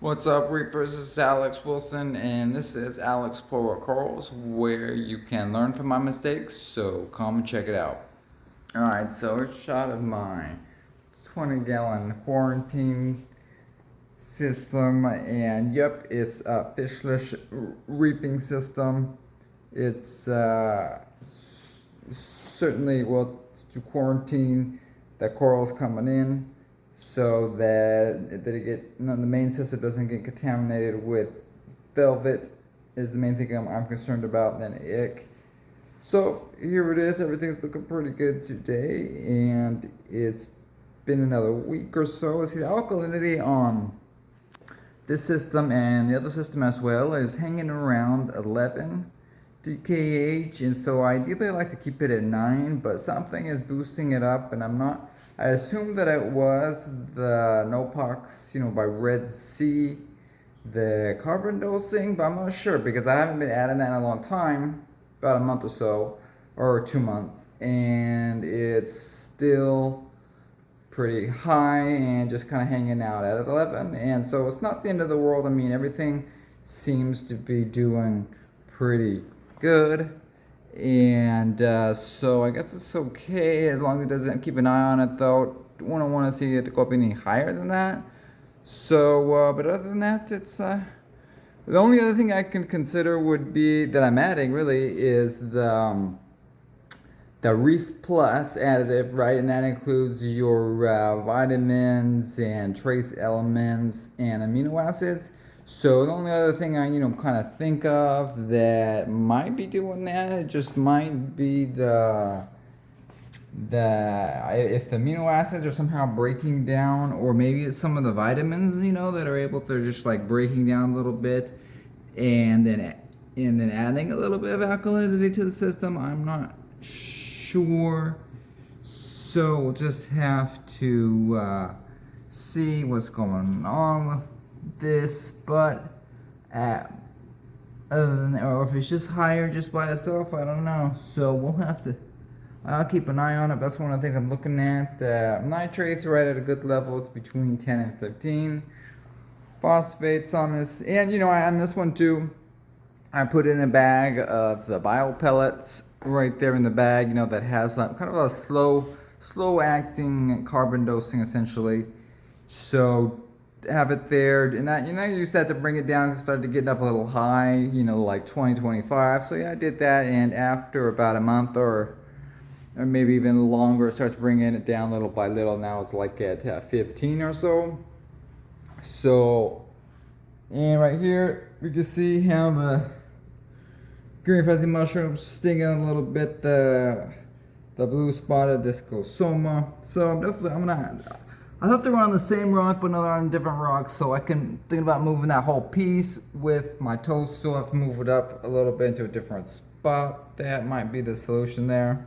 What's up, Reefers? This is Alex Wilson, and this is Alex Power Corals, where you can learn from my mistakes. So come and check it out. All right, so here's a shot of my 20-gallon quarantine system, and yep, it's a Fishless reefing system. It's certainly to quarantine the corals coming in, so that the main system doesn't get contaminated with velvet is the main thing I'm concerned about than ick. So here it is. Everything's looking pretty good today, and it's been another week or so. Let's see, the alkalinity on this system and the other system as well is hanging around 11 DKH, and so ideally I like to keep it at 9, but something is boosting it up, and I assume that it was the Nopox, by Red Sea, the carbon dosing, but I'm not sure because I haven't been adding that in a long time, about a month or so, or 2 months, and it's still pretty high and just kind of hanging out at 11, and so it's not the end of the world. I mean, everything seems to be doing pretty good, and so I guess it's okay as long as it doesn't keep an eye on it, though. Don't want to see it go up any higher than that. So but other than that, it's the only other thing I can consider would be that I'm adding really is the Reef Plus additive, right? And that includes your vitamins and trace elements and amino acids. So the only other thing I, kind of think of that might be doing that, it just might be if the amino acids are somehow breaking down, or maybe it's some of the vitamins, that are able to just like breaking down a little bit, and then adding a little bit of alkalinity to the system. I'm not sure, so we'll just have to see what's going on with this, but other than that, or if it's just higher just by itself, I don't know. So I'll keep an eye on it. That's one of the things I'm looking at. Nitrates are right at a good level. It's between 10 and 15. Phosphates on this, and on this one too, I put in a bag of the bio pellets right there in the bag, that has kind of a slow acting carbon dosing essentially. So have it there, and that use that to bring it down. It started getting up a little high, like 20, 25. So yeah, I did that, and after about a month or maybe even longer, it starts bringing it down little by little. Now it's like at 15 or so. So, and right here we can see how the green fuzzy mushrooms stinging a little bit the blue spotted discosoma. So I thought they were on the same rock, but now they're on different rocks. So I can think about moving that whole piece with my toes. Still have to move it up a little bit into a different spot. That might be the solution there.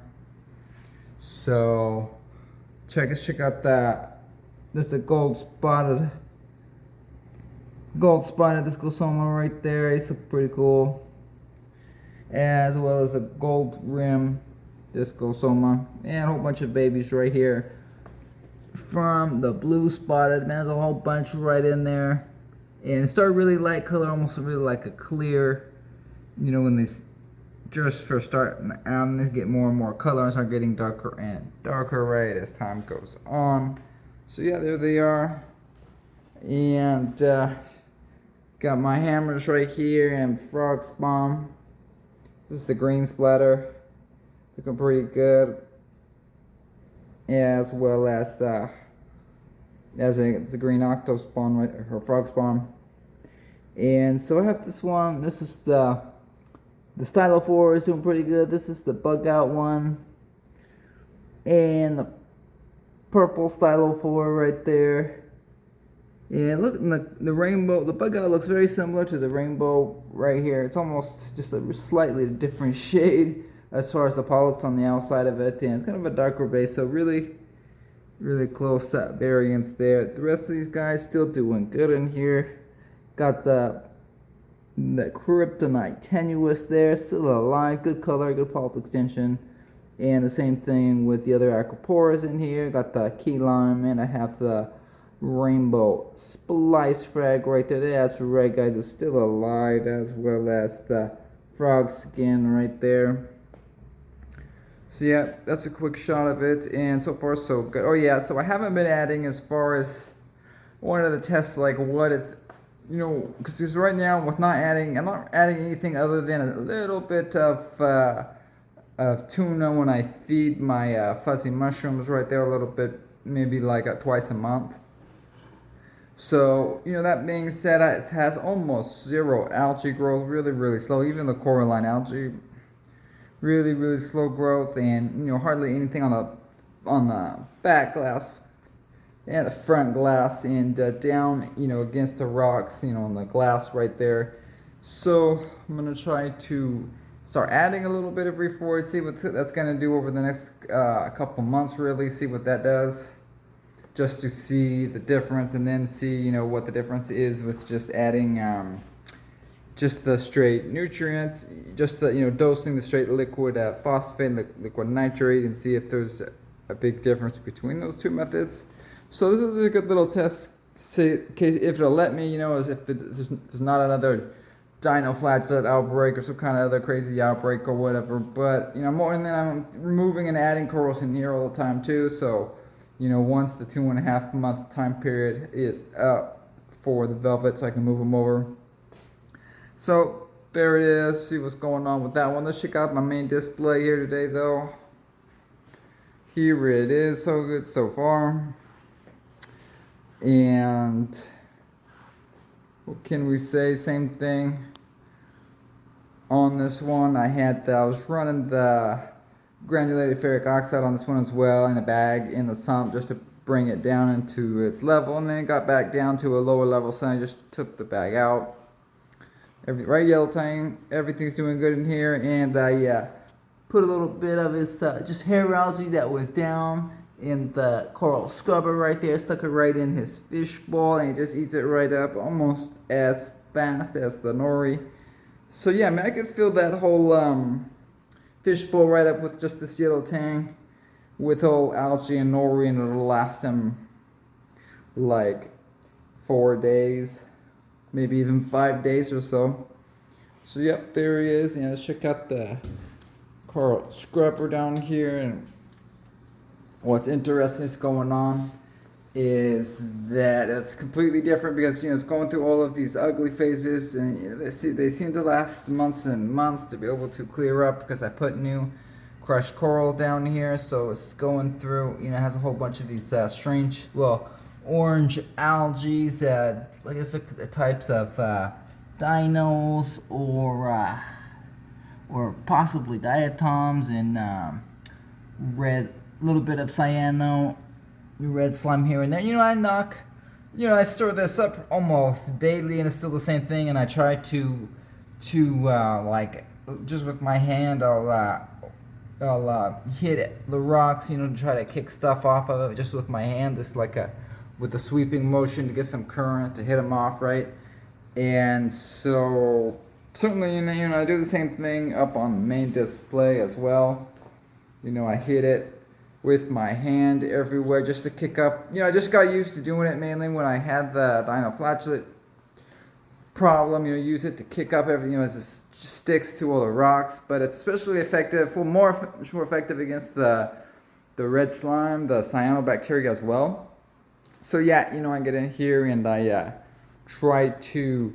So check out that. This is the gold spotted discosoma right there. It's pretty cool. As well as a gold rim discosoma, and a whole bunch of babies right here from the blue spotted. Man, there's a whole bunch right in there, and it started really light color, almost really like a clear, when they just first start, and they get more and more color and start getting darker and darker right as time goes on. So yeah, there they are, and got my hammers right here and frog spawn. This is the green splatter, looking pretty good, as well as the green octo spawn, right, or frog spawn. And so I have this one. This is the stylophore is doing pretty good. This is the bug out one, and the purple stylophore right there. And look, the rainbow, the bug out looks very similar to the rainbow right here. It's almost just a slightly different shade as far as the polyps on the outside of it, and it's kind of a darker base, so really, really close variance there. The rest of these guys still doing good in here. Got the kryptonite tenuous there, still alive, good color, good polyp extension. And the same thing with the other acropores in here. Got the key lime, and I have the rainbow splice frog right there. That's right, guys, it's still alive, as well as the frog skin right there. So yeah, that's a quick shot of it, and so far so good. Oh yeah, so I haven't been adding, as far as one of the tests, like what it's, you know, because right now I'm not adding anything other than a little bit of tuna when I feed my fuzzy mushrooms right there, a little bit, maybe like twice a month. So, you know, that being said, it has almost zero algae growth, really slow. Even the coralline algae, really slow growth, and you know, hardly anything on the back glass and the front glass, and down, you know, against the rocks, you know, on the glass right there. So I'm gonna try to start adding a little bit of Reef Forward, see what that's gonna do over the next couple months, really see what that does, just to see the difference, and then see, you know, what the difference is with just adding just the straight nutrients, just the, you know, dosing the straight liquid phosphate and liquid nitrate, and see if there's a big difference between those two methods. So this is a good little test case, if it'll let me, you know, as if there's not another dino flagellate outbreak or some kind of other crazy outbreak or whatever. But, you know, more than that, I'm removing and adding corals in here all the time too. So, you know, once the 2.5 month time period is up for the velvets, I can move them over. So there it is. See what's going on with that one. Let's check out my main display here today, though. Here it is. So good so far. And what can we say? Same thing on this one. I was running the granulated ferric oxide on this one as well, in a bag in the sump, just to bring it down into its level, and then it got back down to a lower level, so I just took the bag out. Right, yellow tang, everything's doing good in here, and I put a little bit of his just hair algae that was down in the coral scrubber right there, stuck it right in his fish bowl, and he just eats it right up, almost as fast as the nori. So yeah, I mean, I could fill that whole fish bowl right up with just this yellow tang, with whole algae and nori, and it'll last him like 4 days, maybe even 5 days or so. So yep, there he is. And let's check out the coral scrubber down here. And what's interesting is going on is that it's completely different, because, you know, it's going through all of these ugly phases, and you know, they seem to last months and months to be able to clear up, because I put new crushed coral down here. So it's going through, you know, it has a whole bunch of these strange, well, orange algae, like it's the types of dinos or possibly diatoms, and red, little bit of cyano, red slime here and there. You know, I store this up almost daily, and it's still the same thing. And I try to like, just with my hand, I'll hit the rocks, you know, to try to kick stuff off of it, just with my hand, just like with a sweeping motion to get some current to hit them off, right? And so certainly, you know, I do the same thing up on the main display as well. You know, I hit it with my hand everywhere just to kick up. You know, I just got used to doing it mainly when I had the dinoflagellate problem. You know, use it to kick up everything, you know, as it just sticks to all the rocks. But it's especially effective, well, much more effective against the red slime, the cyanobacteria as well. So yeah, you know, I get in here and I try to,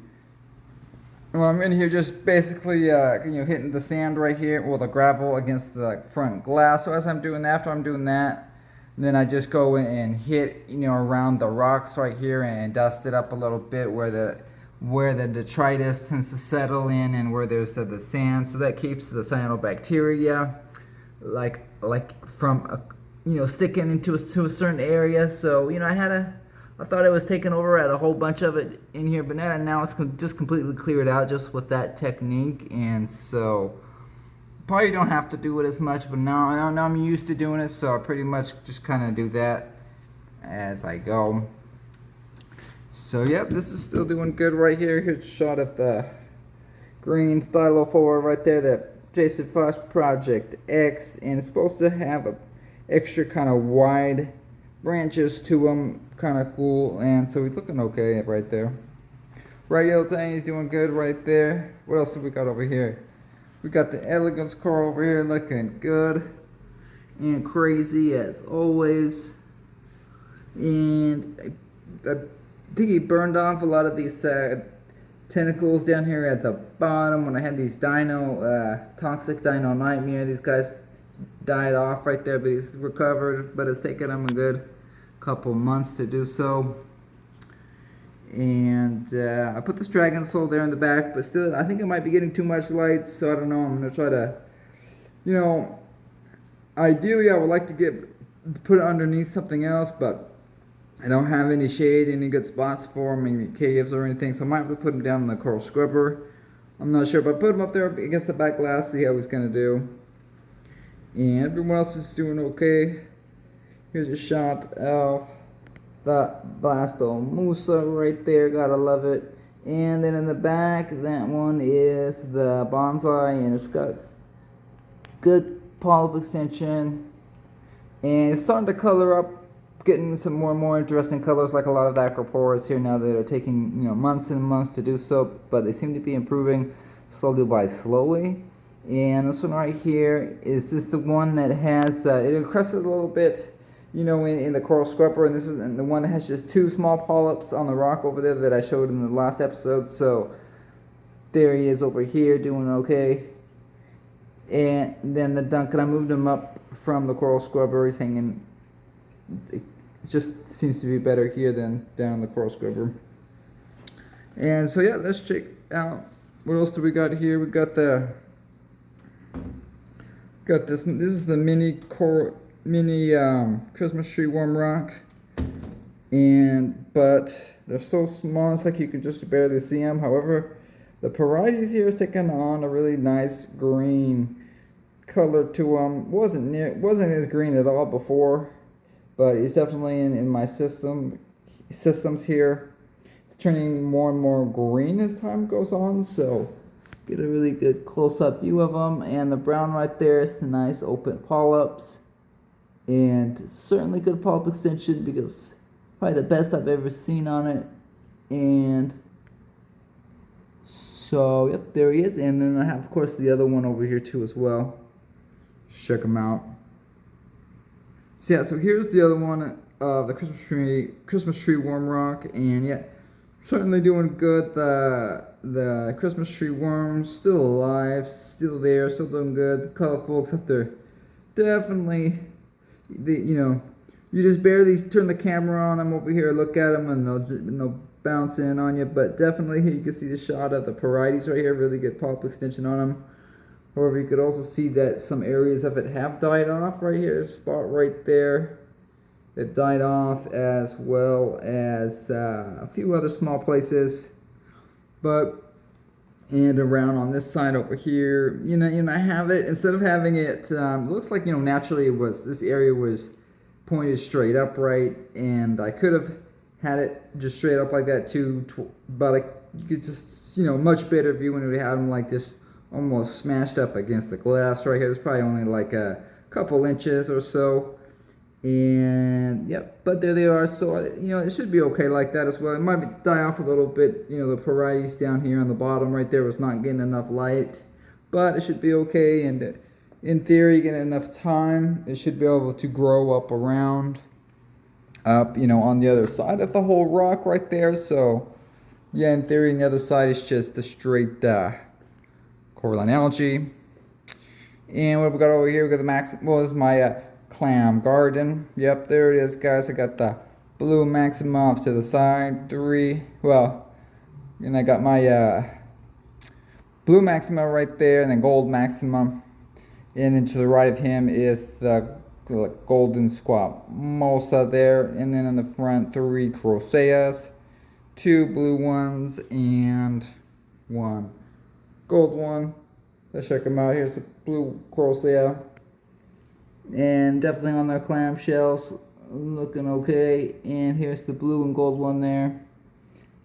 well, I'm in here just basically, you know, hitting the sand right here, or the gravel against the front glass. So as I'm doing that, after I'm doing that, then I just go in and hit, you know, around the rocks right here, and dust it up a little bit where the detritus tends to settle in, and where there's the sand. So that keeps the cyanobacteria like from you know, sticking into a certain area. So, you know, I thought it was taking over, at a whole bunch of it in here, but now it's just completely cleared out just with that technique. And so probably don't have to do it as much, but now I'm used to doing it, so I pretty much just kind of do that as I go. So yep, this is still doing good right here. Here's a shot of the green stylophora right there, that Jason Foss Project X, and it's supposed to have a extra kind of wide branches to them, kind of cool. And so he's looking okay right there. Right, yellow tangy's doing good right there. What else have we got over here? We got the elegance coral over here looking good and crazy as always. And I think he burned off a lot of these tentacles down here at the bottom when I had these toxic dino nightmare. These guys died off right there, but he's recovered, but it's taken him a good couple months to do so. And I put this dragon soul there in the back, but still I think it might be getting too much light, so I don't know. I'm gonna try to, you know, ideally I would like to put it underneath something else, but I don't have any shade, any good spots for him, any caves or anything, so I might have to put him down in the coral scrubber. I'm not sure, but put him up there against the back glass, see how he's gonna do. And everyone else is doing okay. Here's a shot of that Blasto Musa right there, gotta love it. And then in the back, that one is the bonsai, and it's got good polyp extension, and it's starting to color up, getting some more and more interesting colors, like a lot of the acropores here now that are taking, you know, months and months to do so, but they seem to be improving slowly by slowly. And this one right here is just the one that has it encrusted a little bit, you know, in the coral scrubber, and this is the one that has just 2 small polyps on the rock over there that I showed in the last episode. So there he is over here doing okay. And then the Duncan, I moved him up from the coral scrubber. He's hanging, it just seems to be better here than down in the coral scrubber. And so yeah, let's check out what else do we got here. We got this is the mini Christmas tree worm rock, but they're so small it's like you can just barely see them. However, the parietes here is taking on a really nice green color to them. Wasn't as green at all before, but it's definitely in my systems here. It's turning more and more green as time goes on, so get a really good close-up view of them. And the brown right there is the nice open polyps, and certainly good polyp extension, because probably the best I've ever seen on it. And so yep, there he is. And then I have, of course, the other one over here too as well. Check them out. So yeah, so here's the other one of the Christmas tree worm rock, and yeah, certainly doing good. The Christmas tree worms still alive, still there, still doing good. Colorful, except they're definitely, you know, you just barely turn the camera on them over here, look at them, and they'll bounce in on you. But definitely here you can see the shot of the parietes right here, really good polyp extension on them. However, you could also see that some areas of it have died off right here. Spot right there that died off, as well as a few other small places. And around on this side over here, you know, I have it, instead of having it, looks like, you know, naturally this area was pointed straight upright, and I could have had it just straight up like that too, but you could just, you know, much better view when we have them like this, almost smashed up against the glass right here. It's probably only like a couple inches or so. And yep, but there they are. So you know, it should be okay like that as well. It might die off a little bit, you know, the parietes down here on the bottom right there was not getting enough light, but it should be okay. And in theory, getting enough time, it should be able to grow up you know, on the other side of the whole rock right there. So yeah, in theory, on the other side is just the straight coralline algae. And what have we got over here? We got the this is my Clam garden. Yep, there it is, guys. I got the blue maxima off to the side, 3. Well, and I got my blue maxima right there, and then gold maxima. And then to the right of him is the golden squamosa there. And then in the front, 3 croceas, 2 blue ones, and 1 gold one. Let's check them out. Here's the blue crocea, and definitely on their clamshells, looking okay. And here's the blue and gold one there,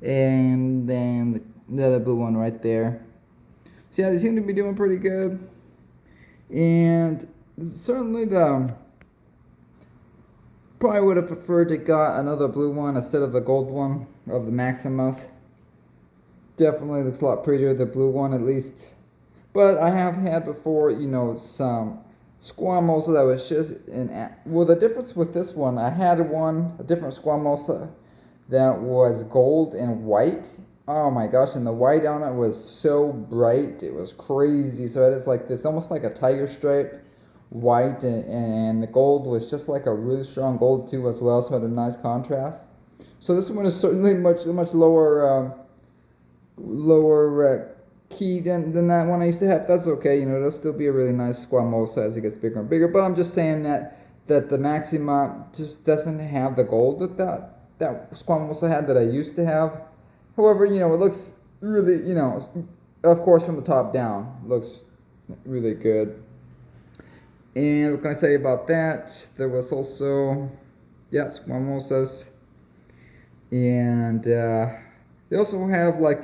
and then the other blue one right there. So yeah, they seem to be doing pretty good, and certainly the Probably would have preferred to got another blue one instead of the gold one of the Maximus. Definitely looks a lot prettier, the blue one at least. But I have had before, you know, some Squamosa that was just well, the difference with this one, I had a different Squamosa that was gold and white. Oh my gosh, and the white on it was so bright, it was crazy. So it is like this, almost like a tiger stripe white, and the gold was just like a really strong gold too as well, so it had a nice contrast. So this one is certainly much lower key than that one I used to have. That's okay, you know, it'll still be a really nice Squamosa as it gets bigger and bigger. But I'm just saying that the Maxima just doesn't have the gold that Squamosa had that I used to have. However, you know, it looks really, you know, of course from the top down, looks really good. And what can I say about that? There was also, yeah, Squamosas. And they also have like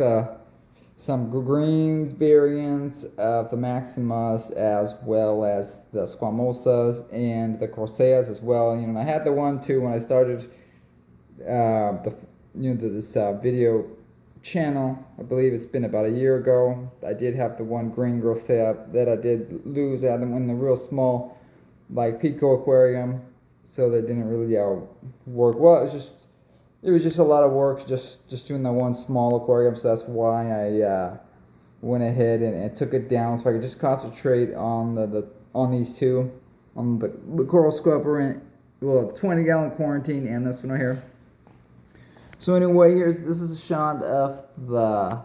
some green variants of the Maximas as well as the Squamosas and the Corseas as well. You know, I had the one too when I started this video channel. I believe it's been about a year ago. I did have the one green Corsea that I did lose at them in the real small, like Pico aquarium, so that didn't really work well. It was just a lot of work just doing that one small aquarium, so that's why I went ahead and took it down so I could just concentrate on on these two, on the coral scrubber and 20-gallon quarantine and this one right here. So anyway, this is a shot of the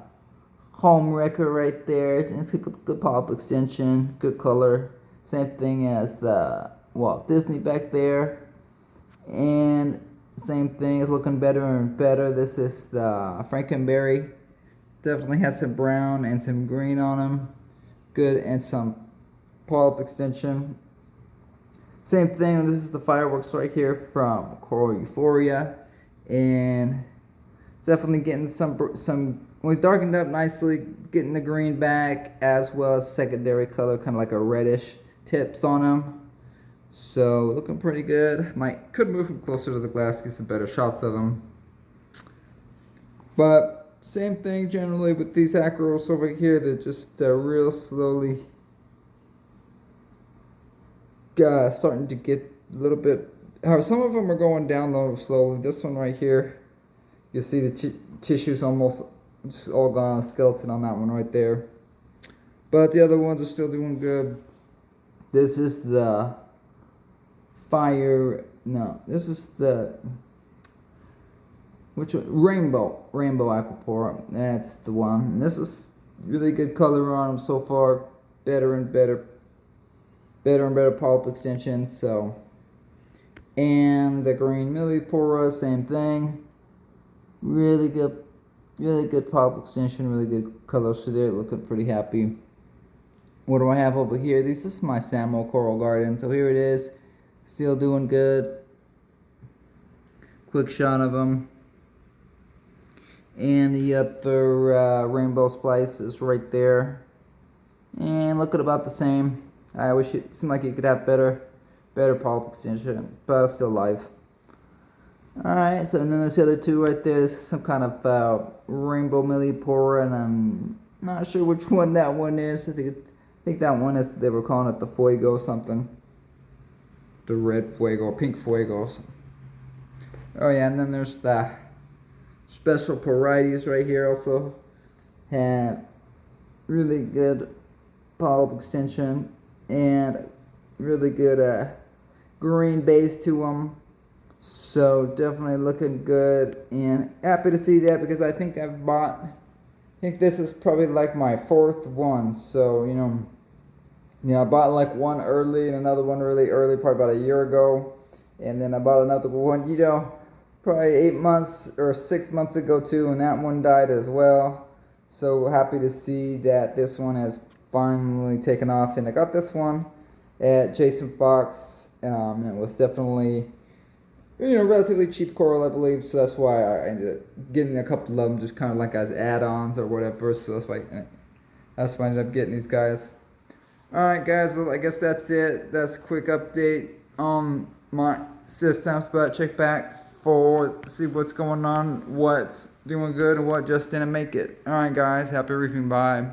home wrecker right there. It's a good pop extension, good color. Same thing as the Walt Disney back there, and same thing is looking better and better. This is the Frankenberry. Definitely has some brown and some green on them. Good, and some polyp extension. Same thing, this is the fireworks right here from Coral Euphoria. And it's definitely getting some well, darkened up nicely, getting the green back as well as secondary color, kind of like a reddish tips on them. So looking pretty good. Could move them closer to the glass, get some better shots of them. But same thing generally with these Acros over here. They're just real slowly starting to get a little bit. Some of them are going down though slowly. This one right here, you see the tissue's almost just all gone, skeleton on that one right there. But the other ones are still doing good. This is the this is the which one? Rainbow Aquapora. That's the one. And this is really good color on them so far. Better and better polyp extension. So, and the green Millipora, same thing. Really good polyp extension. Really good colors to there. Looking pretty happy. What do I have over here? This is my Samo Coral Garden. So here it is. Still doing good. Quick shot of them. And the other Rainbow Splice is right there. And looking about the same. I wish it seemed like it could have better polyp extension, but it's still alive. Alright, so and then there's the other two right there. This is some kind of Rainbow Millipora, and I'm not sure which one that one is. I think that one is, they were calling it the Fuego something. The red Fuego, pink Fuego. Oh yeah, and then there's the special Porites right here also. Have really good polyp extension and really good green base to them. So definitely looking good, and happy to see that because I think this is probably like my fourth one. So I bought like one early and another one really early, probably about a year ago. And then I bought another one, probably 8 months or 6 months ago too, and that one died as well. So happy to see that this one has finally taken off. And I got this one at Jason Fox, and it was definitely, relatively cheap coral, I believe. So that's why I ended up getting a couple of them just kind of like as add-ons or whatever. So that's why I ended up getting these guys. Alright guys, well I guess that's it. That's a quick update on my systems, but check back for see what's going on, what's doing good, and what just didn't make it. All right, guys, happy reefing. Bye.